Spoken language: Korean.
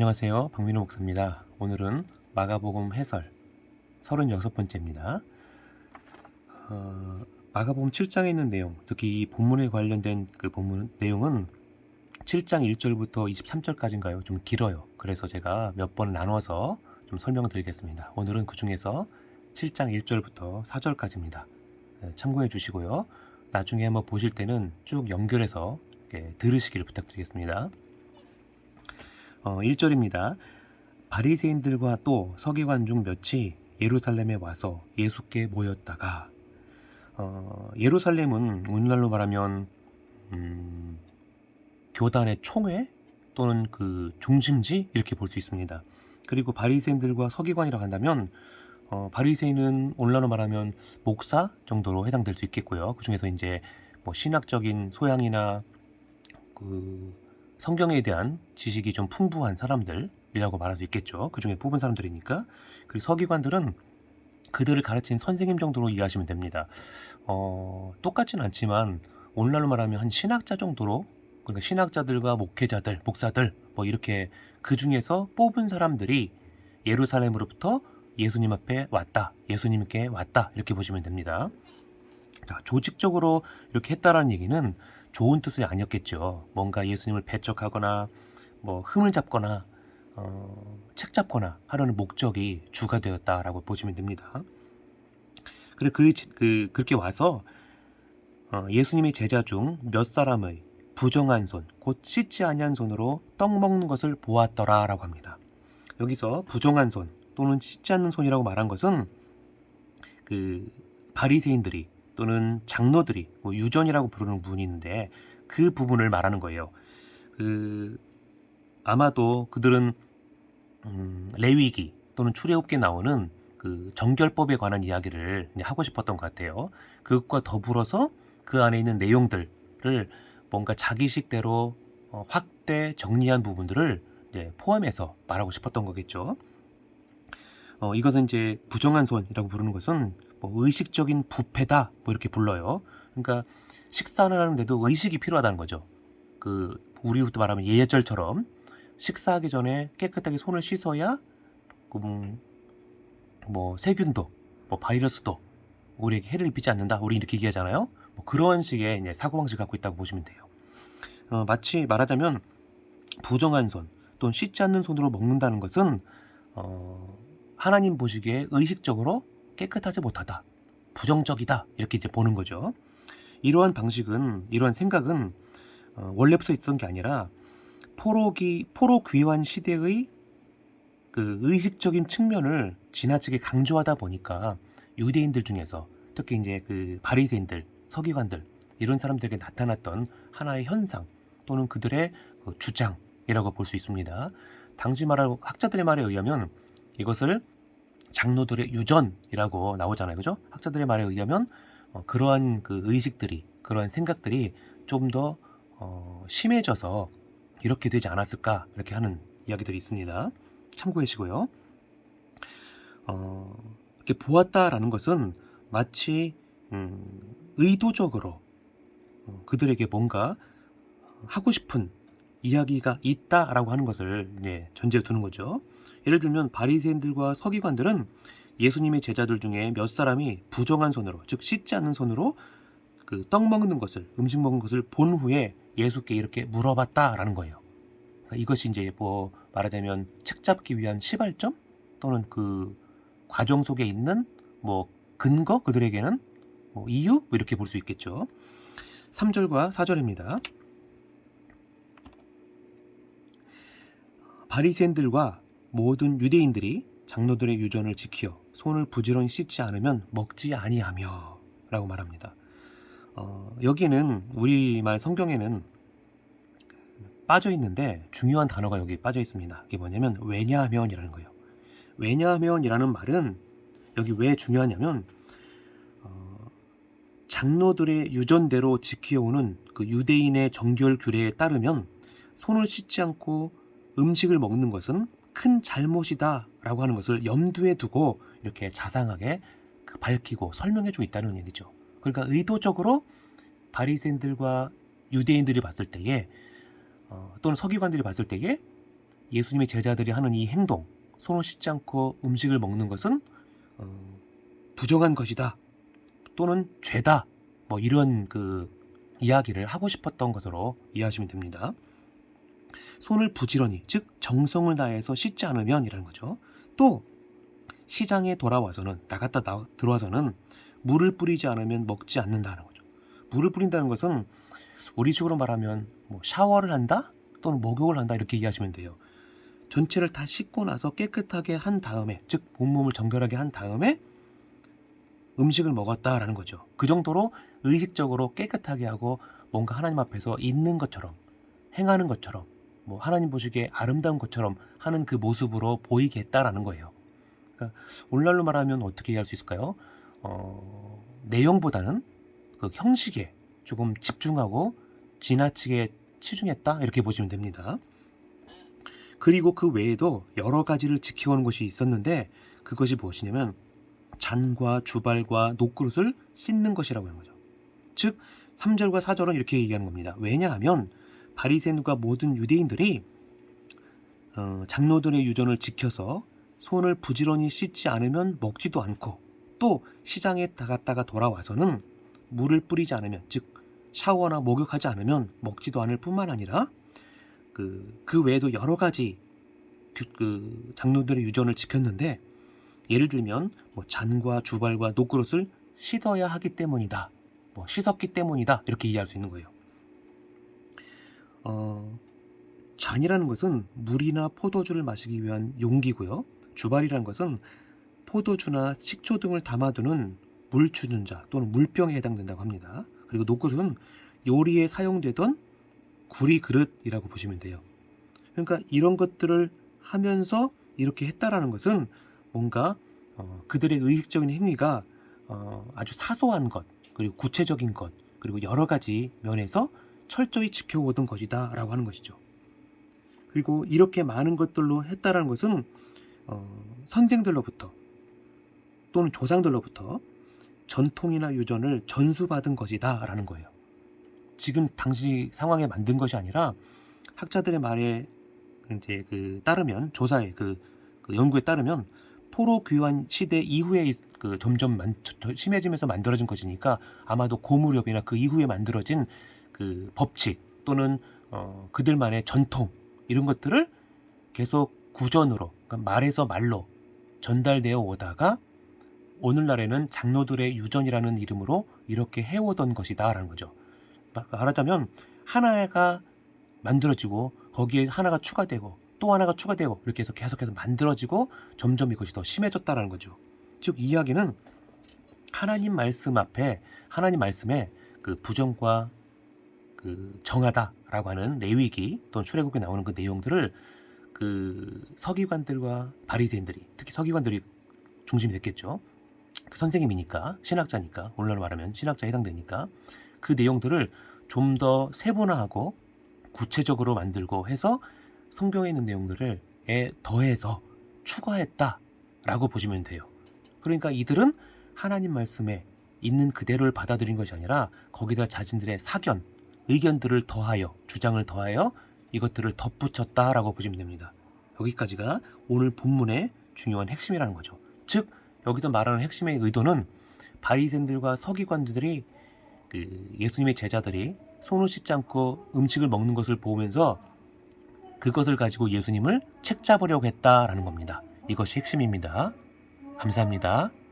안녕하세요. 박민호 목사입니다. 오늘은 마가복음 해설 36번째입니다. 마가복음 7장에 있는 내용, 특히 이 본문에 관련된 그 본문 내용은 7장 1절부터 23절까지인가요? 좀 길어요. 그래서 제가 몇 번 나눠서 좀 설명을 드리겠습니다. 오늘은 그 중에서 7장 1절부터 4절까지입니다. 참고해 주시고요. 나중에 한번 보실 때는 쭉 연결해서 들으시기를 부탁드리겠습니다. 1절입니다. 바리새인들과 또 서기관 중 몇이 예루살렘에 와서 예수께 모였다가 예루살렘은 오늘날로 말하면 교단의 총회 또는 그 중심지 이렇게 볼 수 있습니다. 그리고 바리새인들과 서기관이라고 한다면 바리새인은 오늘날로 말하면 목사 정도로 해당될 수 있겠고요. 그 중에서 이제 뭐 신학적인 소양이나 그 성경에 대한 지식이 좀 풍부한 사람들이라고 말할 수 있겠죠. 그 중에 뽑은 사람들이니까. 그리고 서기관들은 그들을 가르친 선생님 정도로 이해하시면 됩니다. 똑같진 않지만 오늘날로 말하면 한 신학자 정도로, 그러니까 신학자들과 목회자들, 목사들 뭐 이렇게 그 중에서 뽑은 사람들이 예루살렘으로부터 예수님 앞에 왔다, 예수님께 왔다 이렇게 보시면 됩니다. 자, 조직적으로 이렇게 했다라는 얘기는 좋은 뜻이 아니었겠죠. 뭔가 예수님을 배척하거나 뭐 흠을 잡거나 책 잡거나 하려는 목적이 주가 되었다라고 보시면 됩니다. 그래 그렇게 와서 예수님의 제자 중 몇 사람의 부정한 손, 곧 씻지 아니한 손으로 떡 먹는 것을 보았더라라고 합니다. 여기서 부정한 손 또는 씻지 않는 손이라고 말한 것은 그 바리새인들이 또는 장로들이 뭐 유전이라고 부르는 부분이 있는데 그 부분을 말하는 거예요. 아마도 그들은 레위기 또는 출애굽기에 나오는 그 정결법에 관한 이야기를 하고 싶었던 것 같아요. 그것과 더불어서 그 안에 있는 내용들을 뭔가 자기식대로 확대 정리한 부분들을 이제 포함해서 말하고 싶었던 거겠죠. 이것은 이제 부정한 손이라고 부르는 것은 뭐 의식적인 부패다 뭐 이렇게 불러요. 그러니까 식사를 하는데도 의식이 필요하다는 거죠. 그 우리부터 말하면 예절처럼 식사하기 전에 깨끗하게 손을 씻어야 뭐 세균도 뭐 바이러스도 우리에게 해를 입히지 않는다. 우리 이렇게 얘기하잖아요. 뭐 그런 식의 이제 사고방식을 갖고 있다고 보시면 돼요. 마치 말하자면 부정한 손 또는 씻지 않는 손으로 먹는다는 것은 하나님 보시기에 의식적으로 깨끗하지 못하다, 부정적이다 이렇게 이제 보는 거죠. 이러한 방식은, 이러한 생각은 원래부터 있던 게 아니라 포로귀환 시대의 그 의식적인 측면을 지나치게 강조하다 보니까 유대인들 중에서 특히 이제 그 바리새인들, 서기관들 이런 사람들에게 나타났던 하나의 현상 또는 그들의 그 주장이라고 볼 수 있습니다. 당시 말하고 학자들의 말에 의하면 이것을 장로들의 유전이라고 나오잖아요. 그죠? 학자들의 말에 의하면 그러한 그 의식들이, 그러한 생각들이 좀 더 심해져서 이렇게 되지 않았을까 이렇게 하는 이야기들이 있습니다. 참고해 주시고요. 이렇게 보았다라는 것은 마치 의도적으로 그들에게 뭔가 하고 싶은 이야기가 있다라고 하는 것을 전제에 두는 거죠. 예를 들면 바리새인들과 서기관들은 예수님의 제자들 중에 몇 사람이 부정한 손으로, 즉 씻지 않는 손으로 그 떡 먹는 것을, 음식 먹는 것을 본 후에 예수께 이렇게 물어봤다라는 거예요. 그러니까 이것이 이제 뭐 말하자면 책 잡기 위한 시발점 또는 그 과정 속에 있는 뭐 근거, 그들에게는 뭐 이유 뭐 이렇게 볼 수 있겠죠. 3절과 4절입니다. 바리새인들과 모든 유대인들이 장로들의 유전을 지키어 손을 부지런히 씻지 않으면 먹지 아니하며 라고 말합니다. 여기는 우리말 성경에는 빠져 있는데 중요한 단어가 여기 빠져 있습니다. 이게 뭐냐면 왜냐하면이라는 거예요. 왜냐하면이라는 말은 여기 왜 중요하냐면 장로들의 유전대로 지켜오는 그 유대인의 정결 규례에 따르면 손을 씻지 않고 음식을 먹는 것은 큰 잘못이다 라고 하는 것을 염두에 두고 이렇게 자상하게 밝히고 설명해주고 있다는 얘기죠. 그러니까 의도적으로 바리새인들과 유대인들이 봤을 때에 또는 서기관들이 봤을 때에 예수님의 제자들이 하는 이 행동, 손을 씻지 않고 음식을 먹는 것은 부정한 것이다 또는 죄다, 뭐 이런 그 이야기를 하고 싶었던 것으로 이해하시면 됩니다. 손을 부지런히, 즉 정성을 다해서 씻지 않으면 이라는 거죠. 또 시장에 돌아와서는, 들어와서는 물을 뿌리지 않으면 먹지 않는다는 거죠. 물을 뿌린다는 것은 우리식으로 말하면 뭐 샤워를 한다 또는 목욕을 한다 이렇게 이해하시면 돼요. 전체를 다 씻고 나서 깨끗하게 한 다음에, 즉 온몸을 정결하게 한 다음에 음식을 먹었다라는 거죠. 그 정도로 의식적으로 깨끗하게 하고 뭔가 하나님 앞에서 있는 것처럼, 행하는 것처럼, 뭐 하나님 보시기에 아름다운 것처럼 하는 그 모습으로 보이게 했다라는 거예요. 그러니까 오늘날로 말하면 어떻게 이해할 수 있을까요? 내용보다는 그 형식에 조금 집중하고 지나치게 치중했다 이렇게 보시면 됩니다. 그리고 그 외에도 여러 가지를 지켜오는 것이 있었는데 그것이 무엇이냐면 잔과 주발과 녹그릇을 씻는 것이라고 하는 거죠. 즉 3절과 4절은 이렇게 얘기하는 겁니다. 왜냐하면 바리새인과 모든 유대인들이 장로들의 유전을 지켜서 손을 부지런히 씻지 않으면 먹지도 않고, 또 시장에 나갔다가 돌아와서는 물을 뿌리지 않으면, 즉 샤워나 목욕하지 않으면 먹지도 않을 뿐만 아니라 그 외에도 여러 가지 그 장로들의 유전을 지켰는데, 예를 들면 뭐 잔과 주발과 녹그릇을 씻어야 하기 때문이다, 뭐 씻었기 때문이다 이렇게 이해할 수 있는 거예요. 잔이라는 것은 물이나 포도주를 마시기 위한 용기고요. 주발이라는 것은 포도주나 식초 등을 담아두는 물 주전자 또는 물병에 해당된다고 합니다. 그리고 녹그릇은 요리에 사용되던 구리 그릇이라고 보시면 돼요. 그러니까 이런 것들을 하면서 이렇게 했다라는 것은 뭔가 그들의 의식적인 행위가 아주 사소한 것, 그리고 구체적인 것, 그리고 여러 가지 면에서 철저히 지켜오던 것이다 라고 하는 것이죠. 그리고 이렇게 많은 것들로 했다라는 것은 선생들로부터 또는 조상들로부터 전통이나 유전을 전수받은 것이다 라는 거예요. 지금 당시 상황에 만든 것이 아니라 학자들의 말에 이제 따르면, 조사에 그 연구에 따르면 포로 귀환 시대 이후에 점점 심해지면서 만들어진 것이니까 아마도 고무렵이나 그 이후에 만들어진 그 법칙 또는 그들만의 전통, 이런 것들을 계속 구전으로, 그러니까 말에서 말로 전달되어 오다가 오늘날에는 장로들의 유전이라는 이름으로 이렇게 해오던 것이다 라는 거죠. 말하자면 하나가 만들어지고 거기에 하나가 추가되고 또 하나가 추가되고 이렇게 해서 계속해서 만들어지고 점점 이것이 더 심해졌다라는 거죠. 즉 이 이야기는 하나님 말씀 앞에, 하나님 말씀에 그 부정과 그 정하다라고 하는 레위기 또는 출애굽에 나오는 그 내용들을 그 서기관들과 바리새인들이, 특히 서기관들이 중심이 됐겠죠. 그 선생님이니까, 신학자니까, 오늘날로 말하면 신학자에 해당되니까 그 내용들을 좀 더 세분화하고 구체적으로 만들고 해서 성경에 있는 내용들을 더해서 추가했다라고 보시면 돼요. 그러니까 이들은 하나님 말씀에 있는 그대로를 받아들인 것이 아니라 거기다 자신들의 사견, 의견들을 더하여, 주장을 더하여 이것들을 덧붙였다라고 보시면 됩니다. 여기까지가 오늘 본문의 중요한 핵심이라는 거죠. 즉 여기서 말하는 핵심의 의도는 바리새인들과 서기관들이 예수님의 제자들이 손을 씻지 않고 음식을 먹는 것을 보면서 그것을 가지고 예수님을 책잡으려고 했다라는 겁니다. 이것이 핵심입니다. 감사합니다.